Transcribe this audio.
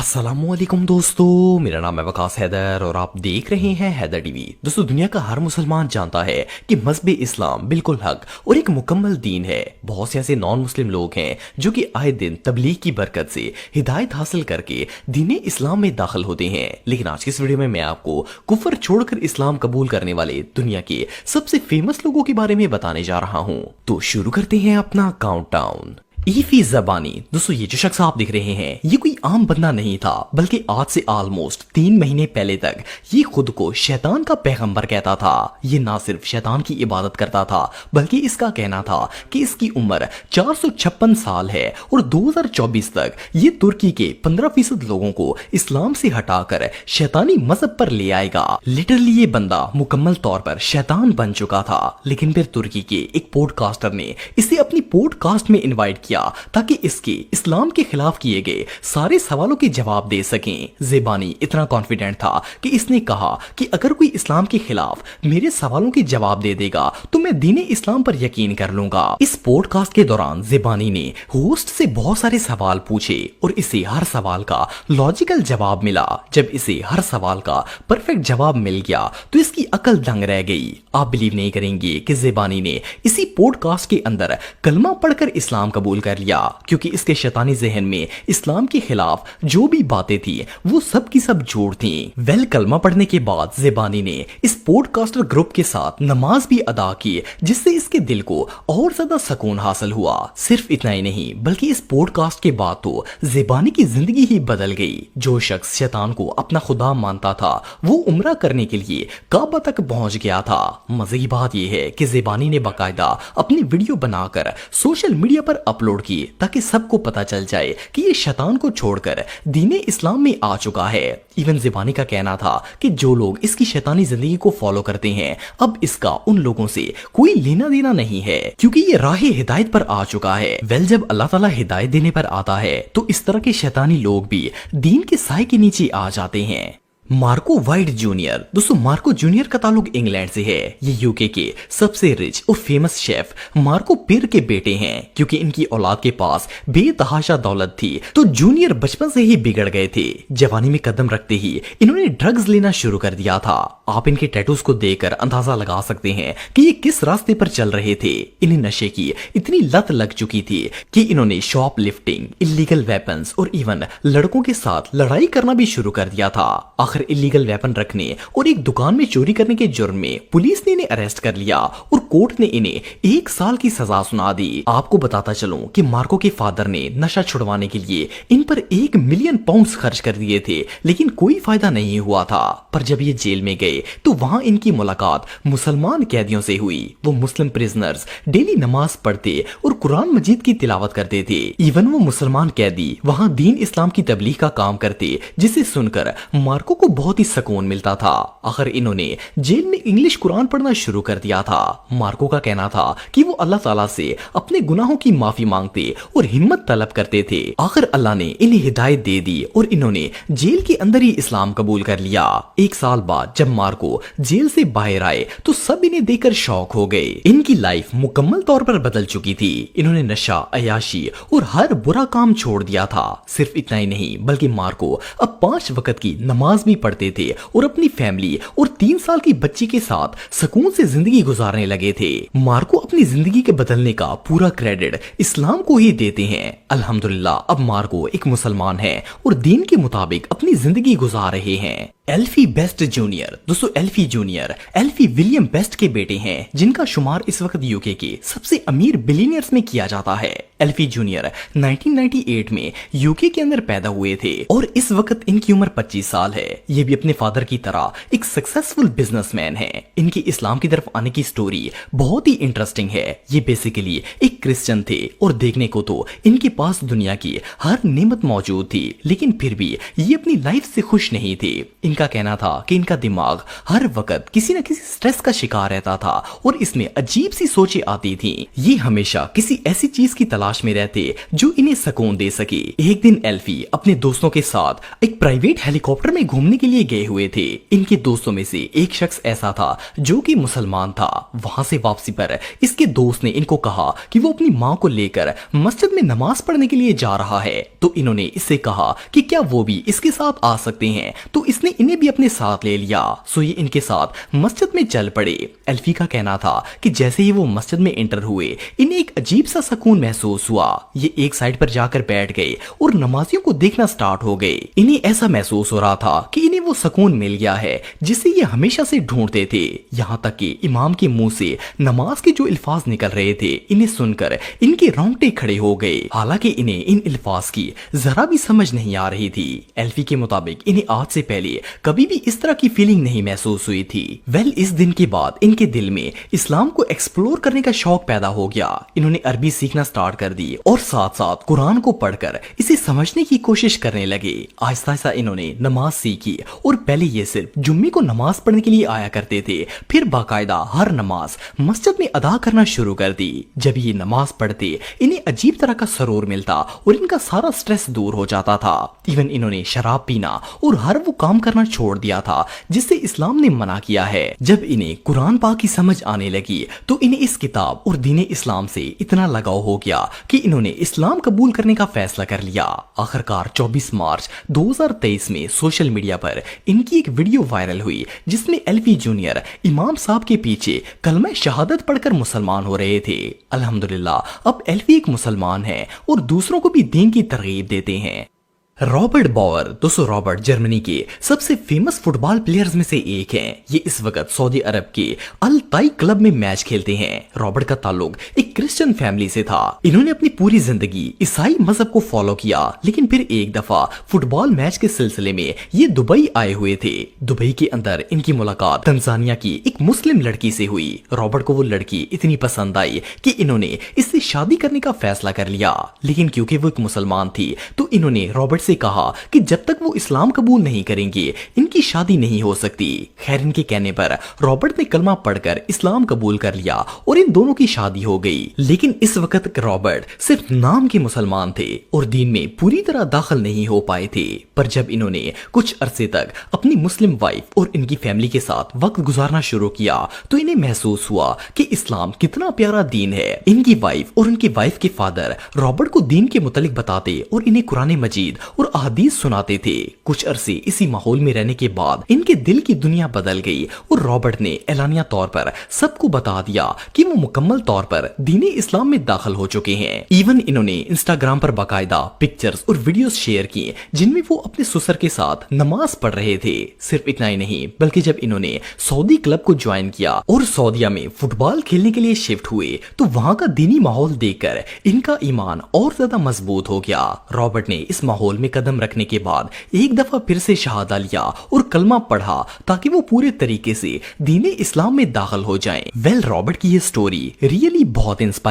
अस्सलामुअलैकुम दोस्तों, मेरा नाम है वकास हैदर और आप देख रहे हैं हैदर टीवी। दोस्तों, दुनिया का हर मुसलमान जानता है कि मज़हब इस्लाम बिल्कुल हक और एक मुकम्मल दीन है। बहुत से ऐसे नॉन मुस्लिम लोग हैं जो कि आए दिन तबलीग की बरकत से हिदायत हासिल करके दीन इस्लाम में दाखिल होते हैं। लेकिन आज की इस वीडियो में मैं आपको कुफर छोड़कर इस्लाम कबूल करने वाले दुनिया के सबसे फेमस लोगों के बारे में बताने जा रहा हूँ। तो शुरू करते हैं अपना काउंटडाउन। ईफी ज़बानी। दोस्तों, ये जो शख्स आप देख रहे हैं ये कोई आम बंदा नहीं था, बल्कि आज से ऑलमोस्ट 3 महीने पहले तक ये खुद को शैतान का पैगंबर कहता था। ये ना सिर्फ शैतान की इबादत करता था, बल्कि इसका कहना था कि इसकी उम्र 456 साल है और 2024 तक ये तुर्की के 15% लोगों को इस्लाम से हटाकर शैतानी मजहब पर ले आएगा। लिटरली ये बंदा मुकम्मल तौर पर शैतान बन चुका था। लेकिन फिर तुर्की के एक पॉडकास्टर ने इसे अपनी पॉडकास्ट में इनवाइट किया ताकि इसके इस्लाम के खिलाफ किए गए सारे सवालों के जवाब दे सकें। ज़ेबानी इतना कॉन्फिडेंट था कि इसने कहा कि अगर कोई इस्लाम के खिलाफ मेरे सवालों के जवाब दे देगा तो मैं दीन इस्लाम पर यकीन कर लूंगा। इस पॉडकास्ट के दौरान ज़ेबानी ने होस्ट से बहुत सारे सवाल पूछे और इसे हर सवाल का लॉजिकल जवाब मिला। जब इसे हर सवाल का परफेक्ट जवाब मिल गया तो इसकी अकल दंग रह गई। आप बिलीव नहीं करेंगे कि ज़ेबानी ने इसी पॉडकास्ट के अंदर कलमा पढ़कर इस्लाम कबूल कर लिया, क्योंकि इसके शैतानी जहन में इस्लाम के खिलाफ जो भी बातें थी वो सब की सब झूठ थी। कलमा पढ़ने के बाद ज़ेबानी ने इस पॉडकास्टर ग्रुप के साथ नमाज भी अदा की, जिससे इसके दिल को और ज्यादा सुकून हासिल हुआ। सिर्फ इतना ही नहीं, बल्कि इस पॉडकास्ट के बाद तो ज़ेबानी की जिंदगी ही बदल गई। जो शख्स शैतान को अपना खुदा मानता था वो उम्रा करने के लिए काबा तक पहुंच गया था। मजे की बात यह है कि ज़ेबानी ने बाकायदा अपनी वीडियो बनाकर सोशल मीडिया पर अपलोड की ताकि सबको पता चल जाए कि ये शैतान को छोड़कर दीने इस्लाम में आ चुका है। इवन ज़ेबानी का कहना था कि जो लोग इसकी शैतानी जिंदगी को फॉलो करते हैं अब इसका उन लोगों से कोई लेना देना नहीं है, क्योंकि ये राह हिदायत पर आ चुका है। जब अल्लाह ताला हिदायत देने पर आता है तो इस तरह के शैतानी लोग भी दीन के साए के नीचे आ जाते हैं। Marco white junior. दोस्तों, मार्को जूनियर का ताल्लुक इंग्लैंड से है। ये यूके के सबसे रिच और फेमस शेफ मार्को पिर के बेटे हैं। क्योंकि इनकी औलाद के पास बेतहाशा दौलत थी तो जूनियर बचपन से ही बिगड़ गए थे। जवानी में कदम रखते ही इन्होंने ड्रग्स लेना शुरू कर दिया था। आप इनके टैटूज को देखकर अंदाजा लगा सकते हैं कि ये किस रास्ते पर चल रहे थे। इन्हें नशे की इतनी लत लग चुकी थी कि इन्होंने शॉप लिफ्टिंग, इलीगल वेपन्स और इवन लड़कों के साथ लड़ाई करना भी शुरू कर दिया था। इलीगल वेपन रखने और एक दुकान में चोरी करने के जुर्म में पुलिस ने इन्हें अरेस्ट कर लिया और कोर्ट ने इन्हें 1 साल की सजा सुना दी। आपको बताता चलूं कि मार्को के फादर ने नशा छुड़वाने के लिए इन पर 1 मिलियन पाउंड खर्च कर दिए थे, लेकिन कोई फायदा नहीं हुआ था। पर जब ये जेल में गए तो वहां इनकी मुलाकात मुसलमान कैदियों से हुई। वो मुस्लिम प्रिजनर्स डेली नमाज पढ़ते और कुरान मजीद की तिलावत करते थे। इवन वो मुसलमान कैदी वहां दीन इस्लाम की तबलीग का काम करते, जिसे सुनकर मार्को को बहुत ही सुकून मिलता था। आखिर इन्होंने जेल में इंग्लिश कुरान पढ़ना शुरू कर दिया था। मार्को का कहना था कि वो अल्लाह ताला से अपने गुनाहों की माफी मांगते और हिम्मत तलब करते थे। आखिर अल्लाह ने इन्हें हिदायत दे दी और इन्होंने जेल के अंदर ही इस्लाम कबूल कर लिया। 1 साल बाद जब मार्को जेल से बाहर आए तो सब इन्हें देखकर शौक हो गए। इनकी लाइफ मुकम्मल तौर पर बदल चुकी थी। इन्होंने नशा, अयाशी और हर बुरा काम छोड़ दिया था। सिर्फ इतना ही नहीं, बल्कि मार्को अब 5 वक्त की नमाज भी पढ़ते थे और अपनी फैमिली और 3 साल की बच्ची के साथ सुकून से जिंदगी गुजारने लगे थे। मार्को अपनी जिंदगी के बदलने का पूरा क्रेडिट इस्लाम को ही देते हैं। अल्हम्दुलिल्लाह, अब मार्को एक मुसलमान है और दीन के मुताबिक अपनी जिंदगी गुजार रहे हैं। एल्फी बेस्ट जूनियर। दोस्तों, एल्फी जूनियर एल्फी विलियम बेस्ट के बेटे हैं, जिनका शुमार इस वक्त यूके के सबसे अमीर बिलियनियर्स में किया जाता है। एल्फी जूनियर 1998 में यूके के अंदर पैदा हुए थे और इस वक्त इनकी उम्र 25 साल है। ये भी अपने फादर की तरह एक सक्सेसफुल बिजनेसमैन है। इनकी इस्लाम की तरफ आने की स्टोरी बहुत ही इंटरेस्टिंग है। ये बेसिकली एक क्रिश्चियन थे और देखने को तो इनके पास दुनिया की हर नेमत मौजूद थी, लेकिन फिर भी ये अपनी लाइफ से खुश नहीं थे। इनका कहना था कि इनका दिमाग हर वक्त किसी न किसी स्ट्रेस का शिकार रहता था और इसमें अजीब सी सोचें आती थी। ये हमेशा किसी ऐसी चीज की तलाश तलाश में रहते जो इन्हें सुकून दे सके। एक दिन एल्फी अपने दोस्तों के साथ एक प्राइवेट हेलीकॉप्टर में घूमने के लिए गए हुए थे। इनके दोस्तों में से एक शख्स ऐसा था जो कि मुसलमान था। वहां से वापसी पर इसके दोस्त ने इनको कहा कि वो अपनी माँ को लेकर मस्जिद में नमाज पढ़ने के लिए जा रहा है। तो इन्होंने इससे कहा कि क्या वो भी इसके साथ आ सकते हैं, तो इसने इन्हें भी अपने साथ ले लिया। सो ये इनके साथ मस्जिद में चल पड़े। एल्फी का कहना था कि जैसे ही वो मस्जिद में एंटर हुए इन्हें एक अजीब सा सुकून महसूस हुआ। ये एक साइड पर जाकर बैठ गए और नमाजियों को देखना स्टार्ट हो गए। इन्हें ऐसा महसूस हो रहा था कि इन्हें वो सुकून मिल गया है जिसे ये हमेशा से ढूंढते थे। यहाँ तक कि इमाम के मुंह से नमाज के जो अल्फाज निकल रहे थे इन्हें सुनकर इनके रोंगटे खड़े हो गए। हालांकि इन्हें इन अल्फाज की जरा भी समझ नहीं आ रही थी। एल्फी के मुताबिक इन्हें आज से पहले कभी भी इस तरह की फीलिंग नहीं महसूस हुई थी। इस दिन के बाद इनके दिल में इस्लाम को एक्सप्लोर करने का शौक पैदा हो गया। इन्होंने अरबी सीखना स्टार्ट कर दी और साथ साथ कुरान को पढ़कर इसे समझने की कोशिश करने लगे। आहिस्ता आहिस्ता इन्होंने नमाज सीखी और पहले ये सिर्फ जुम्मे को नमाज पढ़ने के लिए आया करते थे, फिर बाकायदा हर नमाज मस्जिद में अदा करना शुरू कर दी। जब ये नमाज पढ़ते इन्हें अजीब तरह का सरूर मिलता और इनका सारा स्ट्रेस दूर हो जाता था। इवन इन्होंने शराब पीना और हर वो काम करना छोड़ दिया था जिससे इस्लाम ने मना किया है। जब इन्हें कुरान पाक की समझ आने लगी तो इन्हें इस किताब और दीन इस्लाम से इतना लगाव हो गया कि इन्होंने इस्लाम कबूल करने का फैसला कर लिया। आखिरकार 24 मार्च 2023 में सोशल मीडिया पर इनकी एक वीडियो वायरल हुई जिसमें एल्फी जूनियर इमाम साहब के पीछे कलमा शहादत पढ़कर मुसलमान हो रहे थे। अल्हम्दुलिल्लाह अब एल्फी एक मुसलमान है और दूसरों को भी दीन की तरगीब देते हैं। रॉबर्ट बावर, दोस्तों रॉबर्ट जर्मनी के सबसे फेमस फुटबॉल प्लेयर्स में से एक हैं। ये इस वक्त सऊदी अरब के अल ताई क्लब में मैच खेलते हैं। रॉबर्ट का ताल्लुक एक क्रिश्चियन फैमिली से था। इन्होंने अपनी पूरी जिंदगी ईसाई मजहब को फॉलो किया, लेकिन फिर एक दफा फुटबॉल मैच के सिलसिले में ये दुबई आए हुए थे। दुबई के अंदर इनकी मुलाकात तंजानिया की एक मुस्लिम लड़की से हुई। रॉबर्ट को वो लड़की इतनी पसंद आई कि इन्होंने इससे शादी करने का फैसला कर लिया, लेकिन क्योंकि वो एक मुसलमान थी तो इन्होंने रॉबर्ट से कहा कि जब तक वो इस्लाम कबूल नहीं करेंगे इनकी शादी नहीं हो सकती। खैर इनके कहने पर रॉबर्ट ने कलमा पढ़कर इस्लाम कबूल कर लिया और इन दोनों की शादी हो गई। लेकिन इस वक्त रॉबर्ट सिर्फ नाम के मुसलमान थे और दीन में पूरी तरह दाखिल नहीं हो पाए थे। पर जब इन्होंने कुछ अरसे तक अपनी मुस्लिम वाइफ और इनकी फैमिली के साथ वक्त गुजारना शुरू किया तो इन्हें महसूस हुआ कि इस्लाम कितना प्यारा दीन है। इनकी वाइफ और उनकी वाइफ के फादर रॉबर्ट को दीन के मुतालिक बताते और इन्हें कुरान मजीद और अहदीस सुनाते थे। कुछ अरसे इसी माहौल में रहने के बाद इनके दिल की दुनिया बदल गई और रॉबर्ट ने एलानिया तौर पर सबको बता दिया कि वो मुकम्मल तौर पर दीन इस्लाम में दाखिल हो चुके हैं। इवन इन्होंने इंस्टाग्राम पर बाकायदा पिक्चर्स और वीडियोस शेयर किए जिनमें वो अपने ससुर के साथ नमाज पढ़ रहे थे। सिर्फ इतना ही नहीं बल्कि जब इन्होंने सऊदी क्लब को ज्वाइन किया और सऊदीया में फुटबॉल खेलने के लिए शिफ्ट हुए तो वहां का दीनी माहौल देखकर इनका ईमान और ज्यादा मजबूत हो गया। रॉबर्ट ने इस माहौल में कदम रखने के बाद एक दफा फिर से शहादा लिया और कलमा पढ़ा ताकि वो पूरे तरीके से दीन इस्लाम में दाखिल हो जाएं। रॉबर्ट की ये स्टोरी रियली बहुत इंस्पायर